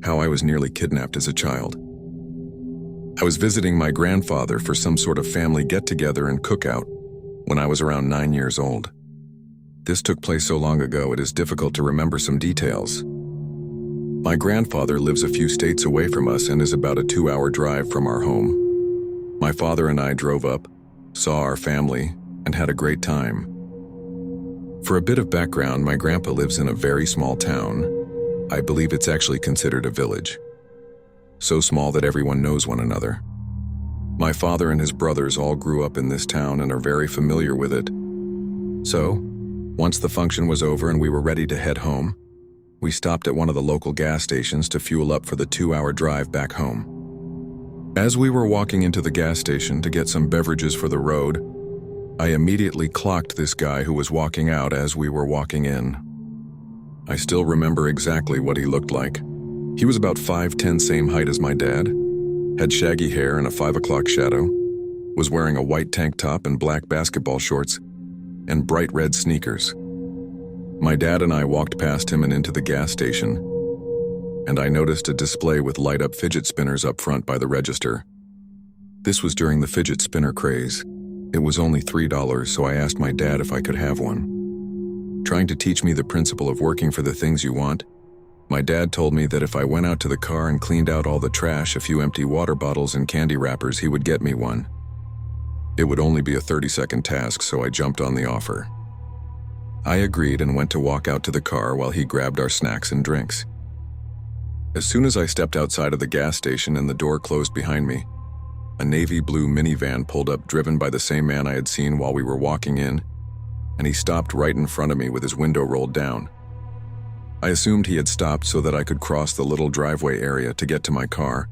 how I was nearly kidnapped as a child. I was visiting my grandfather for some sort of family get-together and cookout when I was around 9 years old. This took place so long ago it is difficult to remember some details. My grandfather lives a few states away from us and is about a 2-hour drive from our home. My father and I drove up, saw our family, and had a great time. For a bit of background, my grandpa lives in a very small town. I believe it's actually considered a village. So small that everyone knows one another. My father and his brothers all grew up in this town and are very familiar with it. So, once the function was over and we were ready to head home, we stopped at one of the local gas stations to fuel up for the 2-hour drive back home. As we were walking into the gas station to get some beverages for the road, I immediately clocked this guy who was walking out as we were walking in. I still remember exactly what he looked like. He was about 5'10", same height as my dad, had shaggy hair and a 5 o'clock shadow, was wearing a white tank top and black basketball shorts, and bright red sneakers. My dad and I walked past him and into the gas station, and I noticed a display with light-up fidget spinners up front by the register. This was during the fidget spinner craze. It was only $3, so I asked my dad if I could have one. Trying to teach me the principle of working for the things you want, my dad told me that if I went out to the car and cleaned out all the trash, a few empty water bottles and candy wrappers, he would get me one. It would only be a 30-second task, so I jumped on the offer. I agreed and went to walk out to the car while he grabbed our snacks and drinks. As soon as I stepped outside of the gas station and the door closed behind me, a navy blue minivan pulled up driven by the same man I had seen while we were walking in, and he stopped right in front of me with his window rolled down. I assumed he had stopped so that I could cross the little driveway area to get to my car,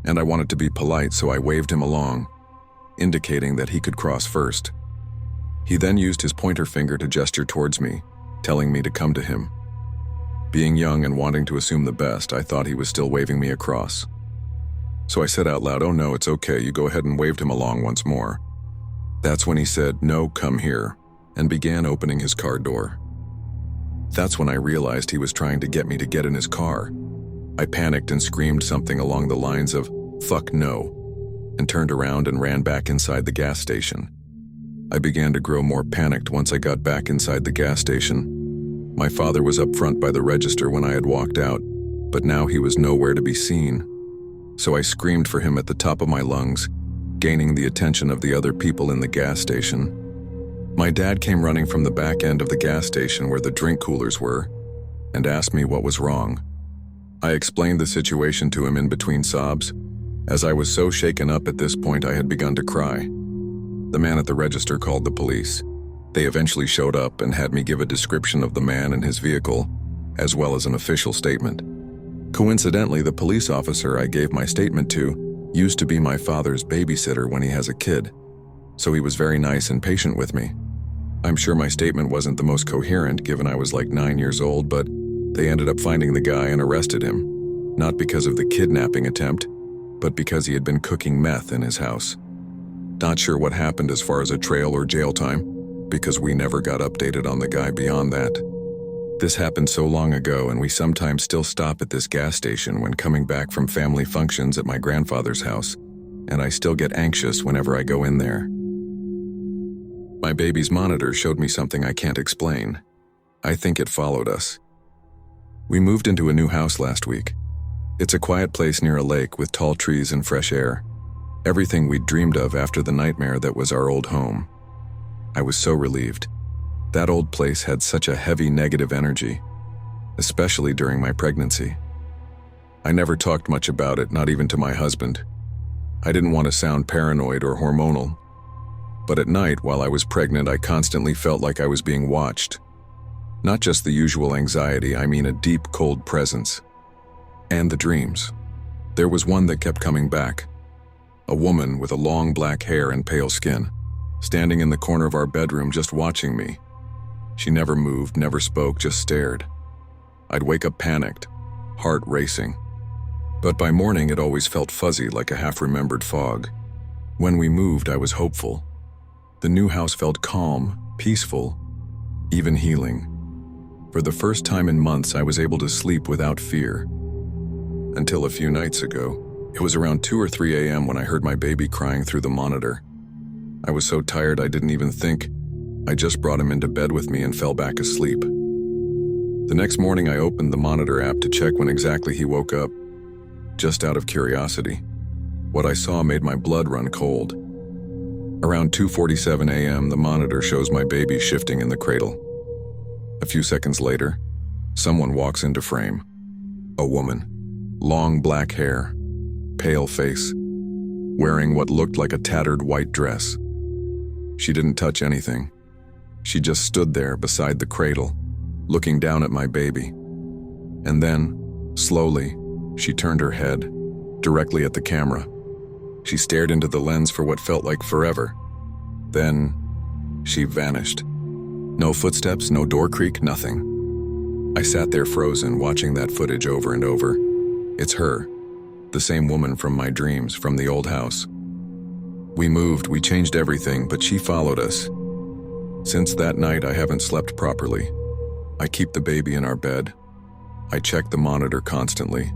and I wanted to be polite, so I waved him along, indicating that he could cross first. He then used his pointer finger to gesture towards me, telling me to come to him. Being young and wanting to assume the best, I thought he was still waving me across. So I said out loud, "Oh no, it's okay, you go ahead," and waved him along once more. That's when he said, "No, come here," and began opening his car door. That's when I realized he was trying to get me to get in his car. I panicked and screamed something along the lines of, "Fuck no," and turned around and ran back inside the gas station. I began to grow more panicked once I got back inside the gas station. My father was up front by the register when I had walked out, but now he was nowhere to be seen. So I screamed for him at the top of my lungs, gaining the attention of the other people in the gas station. My dad came running from the back end of the gas station where the drink coolers were and asked me what was wrong. I explained the situation to him in between sobs. As I was so shaken up at this point, I had begun to cry. The man at the register called the police. They eventually showed up and had me give a description of the man and his vehicle, as well as an official statement. Coincidentally, the police officer I gave my statement to used to be my father's babysitter when he has a kid, so he was very nice and patient with me. I'm sure my statement wasn't the most coherent given I was like 9 years old, but they ended up finding the guy and arrested him, not because of the kidnapping attempt, but because he had been cooking meth in his house. Not sure what happened as far as a trail or jail time, because we never got updated on the guy beyond that. This happened so long ago, and we sometimes still stop at this gas station when coming back from family functions at my grandfather's house, and I still get anxious whenever I go in there. My baby's monitor showed me something I can't explain. I think it followed us. We moved into a new house last week. It's a quiet place near a lake with tall trees and fresh air. Everything we'd dreamed of after the nightmare that was our old home. I was so relieved. That old place had such a heavy negative energy, especially during my pregnancy. I never talked much about it, not even to my husband. I didn't want to sound paranoid or hormonal. But at night, while I was pregnant, I constantly felt like I was being watched. Not just the usual anxiety, I mean a deep, cold presence. And the dreams. There was one that kept coming back. A woman with a long black hair and pale skin, standing in the corner of our bedroom just watching me. She never moved, never spoke, just stared. I'd wake up panicked, heart racing. But by morning, it always felt fuzzy, like a half-remembered fog. When we moved, I was hopeful. The new house felt calm, peaceful, even healing. For the first time in months, I was able to sleep without fear. until a few nights ago. It was around 2 or 3 a.m. when I heard my baby crying through the monitor. I was so tired I didn't even think. I just brought him into bed with me and fell back asleep. The next morning I opened the monitor app to check when exactly he woke up, just out of curiosity. What I saw made my blood run cold. Around 2:47 a.m., the monitor shows my baby shifting in the cradle. A few seconds later, someone walks into frame. A woman. Long black hair, pale face, wearing what looked like a tattered white dress. She didn't touch anything. She just stood there beside the cradle, looking down at my baby. And then, slowly, she turned her head, directly at the camera. She stared into the lens for what felt like forever. Then, she vanished. No footsteps, no door creak, nothing. I sat there frozen, watching that footage over and over. It's her, the same woman from my dreams, from the old house. We moved, we changed everything, but she followed us. Since that night, I haven't slept properly. I keep the baby in our bed. I check the monitor constantly.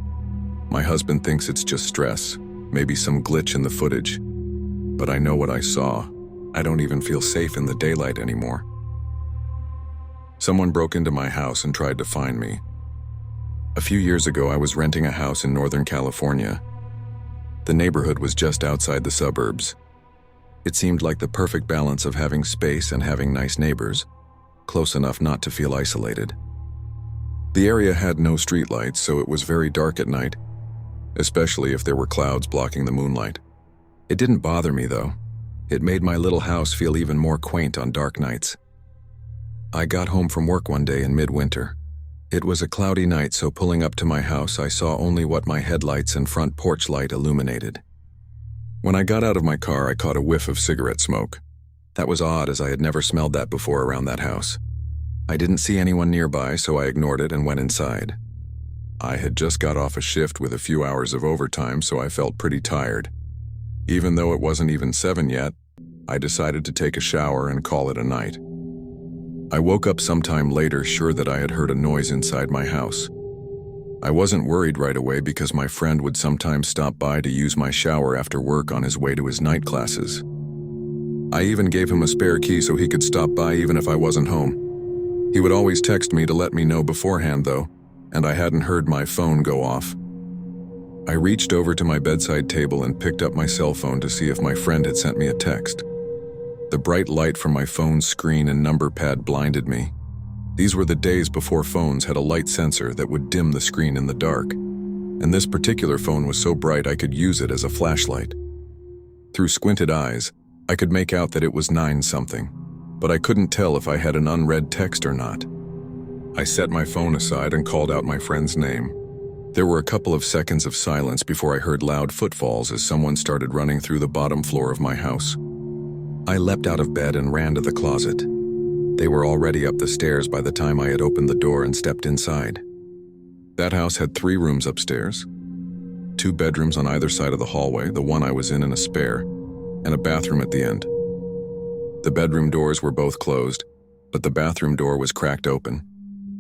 My husband thinks it's just stress, maybe some glitch in the footage. But I know what I saw. I don't even feel safe in the daylight anymore. Someone broke into my house and tried to find me. A few years ago, I was renting a house in Northern California. The neighborhood was just outside the suburbs. It seemed like the perfect balance of having space and having nice neighbors, close enough not to feel isolated. The area had no streetlights, so it was very dark at night, especially if there were clouds blocking the moonlight. It didn't bother me, though. It made my little house feel even more quaint on dark nights. I got home from work one day in midwinter. It was a cloudy night, so pulling up to my house, I saw only what my headlights and front porch light illuminated. When I got out of my car, I caught a whiff of cigarette smoke. That was odd, as I had never smelled that before around that house. I didn't see anyone nearby, so I ignored it and went inside. I had just got off a shift with a few hours of overtime, so I felt pretty tired. Even though it wasn't even 7 yet, I decided to take a shower and call it a night. I woke up sometime later, sure that I had heard a noise inside my house. I wasn't worried right away because my friend would sometimes stop by to use my shower after work on his way to his night classes. I even gave him a spare key so he could stop by even if I wasn't home. He would always text me to let me know beforehand, though, and I hadn't heard my phone go off. I reached over to my bedside table and picked up my cell phone to see if my friend had sent me a text. The bright light from my phone's screen and number pad blinded me. These were the days before phones had a light sensor that would dim the screen in the dark, and this particular phone was so bright I could use it as a flashlight. Through squinted eyes, I could make out that it was 9-something, but I couldn't tell if I had an unread text or not. I set my phone aside and called out my friend's name. There were a couple of seconds of silence before I heard loud footfalls as someone started running through the bottom floor of my house. I leapt out of bed and ran to the closet. They were already up the stairs by the time I had opened the door and stepped inside. That house had 3 rooms upstairs, 2 bedrooms on either side of the hallway, the one I was in and a spare, and a bathroom at the end. The bedroom doors were both closed, but the bathroom door was cracked open.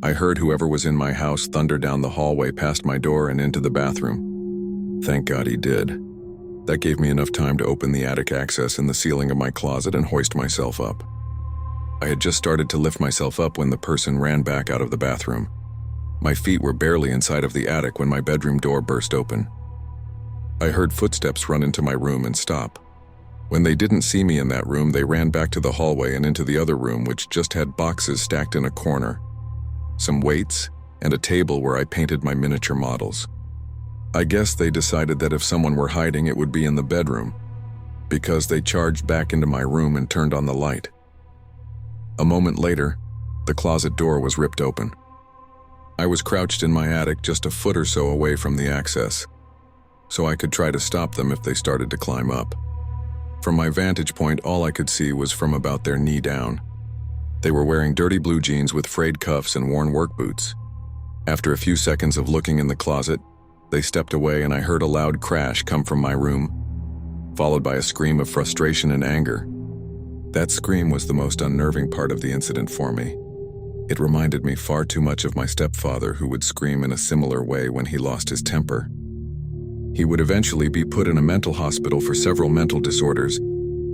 I heard whoever was in my house thunder down the hallway past my door and into the bathroom. Thank God he did. That gave me enough time to open the attic access in the ceiling of my closet and hoist myself up. I had just started to lift myself up when the person ran back out of the bathroom. My feet were barely inside of the attic when my bedroom door burst open. I heard footsteps run into my room and stop. When they didn't see me in that room, they ran back to the hallway and into the other room, which just had boxes stacked in a corner, some weights, and a table where I painted my miniature models. I guess they decided that if someone were hiding, it would be in the bedroom, because they charged back into my room and turned on the light. A moment later, the closet door was ripped open. I was crouched in my attic just a foot or so away from the access, so I could try to stop them if they started to climb up. From my vantage point, all I could see was from about their knee down. They were wearing dirty blue jeans with frayed cuffs and worn work boots. After a few seconds of looking in the closet, they stepped away and I heard a loud crash come from my room, followed by a scream of frustration and anger. That scream was the most unnerving part of the incident for me. It reminded me far too much of my stepfather, who would scream in a similar way when he lost his temper. He would eventually be put in a mental hospital for several mental disorders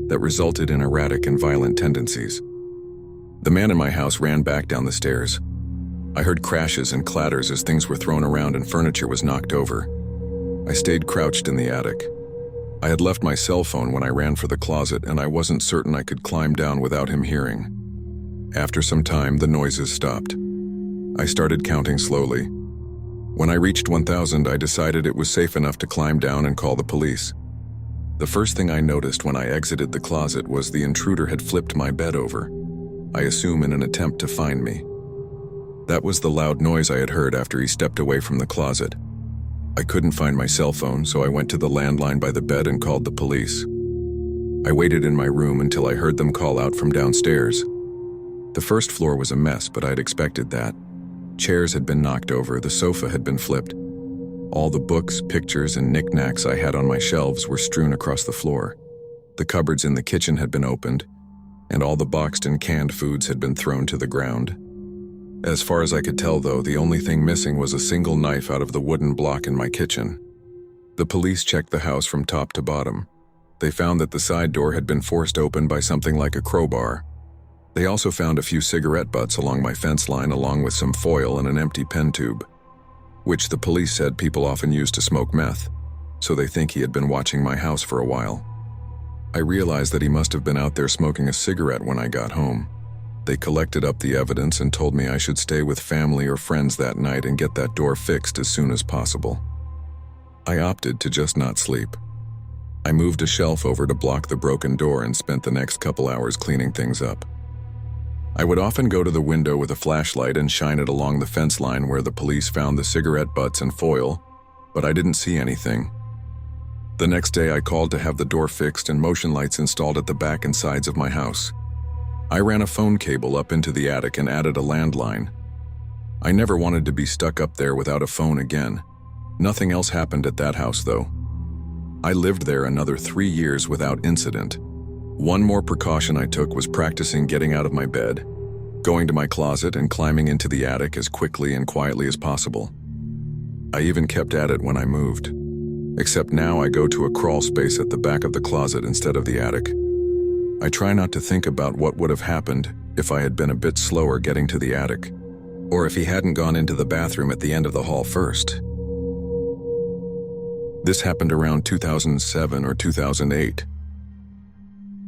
that resulted in erratic and violent tendencies. The man in my house ran back down the stairs. I heard crashes and clatters as things were thrown around and furniture was knocked over. I stayed crouched in the attic. I had left my cell phone when I ran for the closet, and I wasn't certain I could climb down without him hearing. After some time, the noises stopped. I started counting slowly. When I reached 1,000, I decided it was safe enough to climb down and call the police. The first thing I noticed when I exited the closet was the intruder had flipped my bed over, I assume in an attempt to find me. That was the loud noise I had heard after he stepped away from the closet. I couldn't find my cell phone, so I went to the landline by the bed and called the police. I waited in my room until I heard them call out from downstairs. The first floor was a mess, but I'd expected that. Chairs had been knocked over, the sofa had been flipped. All the books, pictures, and knickknacks I had on my shelves were strewn across the floor. The cupboards in the kitchen had been opened, and all the boxed and canned foods had been thrown to the ground. As far as I could tell, though, the only thing missing was a single knife out of the wooden block in my kitchen. The police checked the house from top to bottom. They found that the side door had been forced open by something like a crowbar. They also found a few cigarette butts along my fence line, along with some foil and an empty pen tube, which the police said people often use to smoke meth, so they think he had been watching my house for a while. I realized that he must have been out there smoking a cigarette when I got home. They collected up the evidence and told me I should stay with family or friends that night and get that door fixed as soon as possible. I opted to just not sleep. I moved a shelf over to block the broken door and spent the next couple hours cleaning things up. I would often go to the window with a flashlight and shine it along the fence line where the police found the cigarette butts and foil, but I didn't see anything. The next day I called to have the door fixed and motion lights installed at the back and sides of my house. I ran a phone cable up into the attic and added a landline. I never wanted to be stuck up there without a phone again. Nothing else happened at that house, though. I lived there another 3 years without incident. One more precaution I took was practicing getting out of my bed, going to my closet and climbing into the attic as quickly and quietly as possible. I even kept at it when I moved, except now I go to a crawl space at the back of the closet instead of the attic. I try not to think about what would have happened if I had been a bit slower getting to the attic, or if he hadn't gone into the bathroom at the end of the hall first. This happened around 2007 or 2008.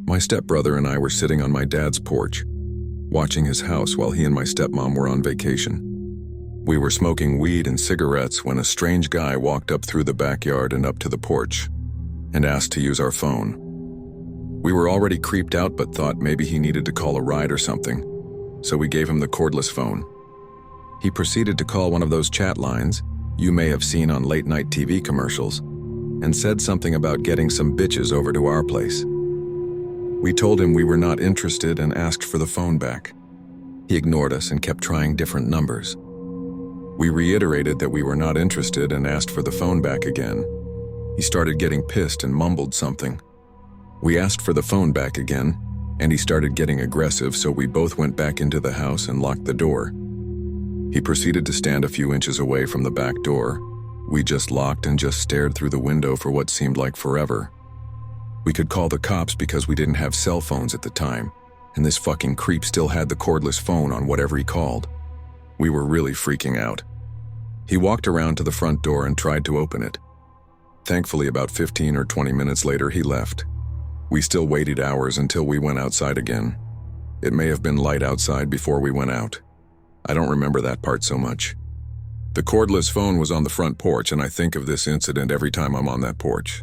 My stepbrother and I were sitting on my dad's porch, watching his house while he and my stepmom were on vacation. We were smoking weed and cigarettes when a strange guy walked up through the backyard and up to the porch and asked to use our phone. We were already creeped out but thought maybe he needed to call a ride or something, so we gave him the cordless phone. He proceeded to call one of those chat lines you may have seen on late-night TV commercials and said something about getting some bitches over to our place. We told him we were not interested and asked for the phone back. He ignored us and kept trying different numbers. We reiterated that we were not interested and asked for the phone back again. He started getting pissed and mumbled something. We asked for the phone back again, and he started getting aggressive, so we both went back into the house and locked the door. He proceeded to stand a few inches away from the back door. We just locked and just stared through the window for what seemed like forever. We could call the cops because we didn't have cell phones at the time, and this fucking creep still had the cordless phone on whatever he called. We were really freaking out. He walked around to the front door and tried to open it. Thankfully, about 15 or 20 minutes later, he left. We still waited hours until we went outside again. It may have been light outside before we went out. I don't remember that part so much. The cordless phone was on the front porch, and I think of this incident every time I'm on that porch.